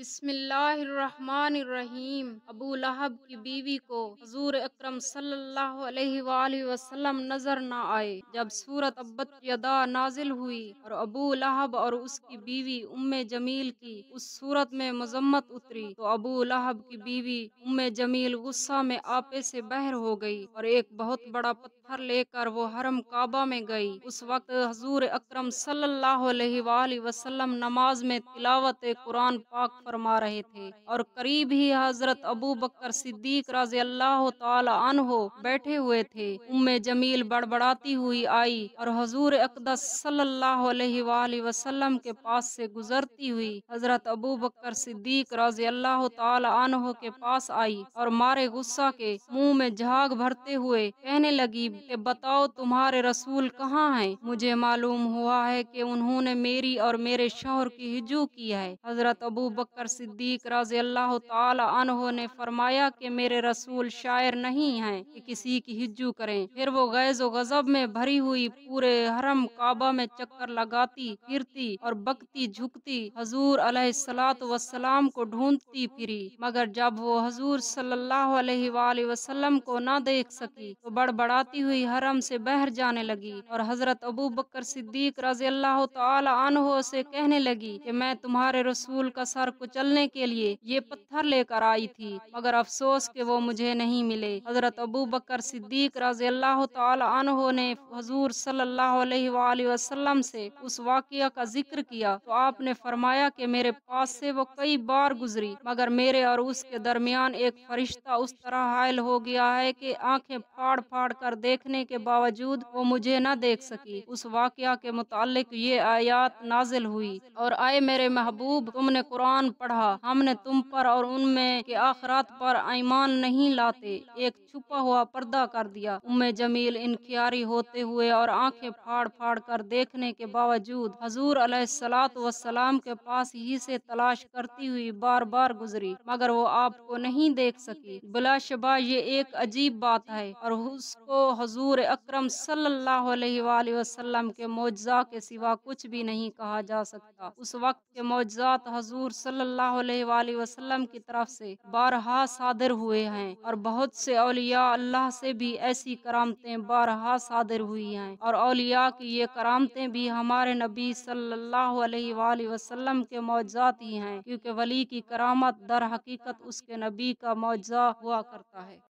बिस्मिल्लाहिर्रहमानिर्रहीम। अबू लहब की बीवी को हुजूर अकरम सल्लल्लाहु अलैहि वालैहि वसल्लम नजर न आए। जब सूरत अब्बत यदा नाजिल हुई और अबू लहब और उसकी बीवी उम्मे जमील की उस सूरत में मजम्मत उतरी, तो अबू लहब की बीवी उम्मे जमील गुस्सा में आपे से बहर हो गई और एक बहुत बड़ा पत्थर लेकर वो हरम काबा में गई। उस वक्त हुजूर अकरम सल्लल्लाहु अलैहि वालैहि वसल्लम नमाज में तिलावत कुरान पाक फरमा रहे थे और करीब ही हजरत अबू बकर सिद्दीक रज़ी अल्लाह ताला अन्हो बैठे हुए थे। उम्मे जमील बड़बड़ाती हुई आई और हुजूर अक़दस सल्लल्लाहु अलैहि वालैहि वसल्लम के पास से गुजरती हुई हजरत अबू बकर सिद्दीक रज़ी अल्लाह ताला अन्हो के पास आई और मारे गुस्सा के मुंह में झाग भरते हुए कहने लगी कि बताओ तुम्हारे रसूल कहाँ हैं? मुझे मालूम हुआ है कि उन्होंने मेरी और मेरे शौहर की हिजू की है। हजरत अबू बकर सिद्दीक रज़ी अल्लाह ताला अन्हो ने फरमाया कि मेरे रसूल शायर नहीं हैं कि किसी की हिज्जू करें। फिर वो गैज़ो गज़ब में भरी हुई पूरे हरम काबा में चक्कर लगाती फिरती और बकती झुकती हजूर अलैहिस्सलातु वस्सलाम को ढूंढती फिरी, मगर जब वो हजूर सल्लल्लाहु अलैहि वालैहि वसल्लम को न देख सकी तो बड़बड़ाती हुई हरम से बहर जाने लगी और हजरत अबू बकर सिद्दीक रज़ी अल्लाह ताला अन्हो से कहने लगी कि मैं तुम्हारे रसूल का सर कुचलने के लिए ये पत्थर लेकर आई थी, मगर अफसोस कि वो मुझे नहीं मिले। हजरत अबू बकर सिद्दीक रज़ी अल्लाह ताला अन्हो ने हुजूर सल्लल्लाहु अलैहि वालैहि वसल्लम से उस वाक़या का जिक्र किया तो आपने फरमाया कि मेरे पास से वो कई बार गुजरी, मगर मेरे और उसके दरमियान एक फरिश्ता उस तरह हायल हो गया है कि आंखें फाड़ फाड़ कर देखने के बावजूद वो मुझे न देख सकी। उस वाक़या के मुताल्लिक ये आयत नाजिल हुई और आए मेरे महबूब, तुमने कुरान पढ़ा, हमने तुम पर और उनमें के आखिरत पर ईमान नहीं लाते एक छुपा हुआ पर्दा कर दिया। उम्मे जमील इनकियारी होते हुए और आंखें फाड़ फाड़ कर देखने के बावजूद हजूर अलैहिस्सलातु वस्सलाम के पास ही से तलाश करती हुई बार बार गुजरी, मगर वो आपको नहीं देख सकी। बिलाशुबा ये एक अजीब बात है और उसको हजूर अकरम सल्लल्लाहु अलैहि वालैहि वसल्लम के मौजज़ा के सिवा कुछ भी नहीं कहा जा सकता। उस वक्त के मौजज़ात हजूर सल्लल्लाहु अलैहि वालैहि वसल्लम की तरफ से बारहा सादिर हुए हैं और बहुत से औलिया अल्लाह से भी ऐसी करामतें बारहा सादिर हुई हैं और औलिया की ये करामतें भी हमारे नबी सल्लल्लाहु अलैहि वालैहि वसल्लम के मौजज़ात ही हैं, क्योंकि वली की करामत दर हकीकत उसके नबी का मौजज़ा हुआ करता है।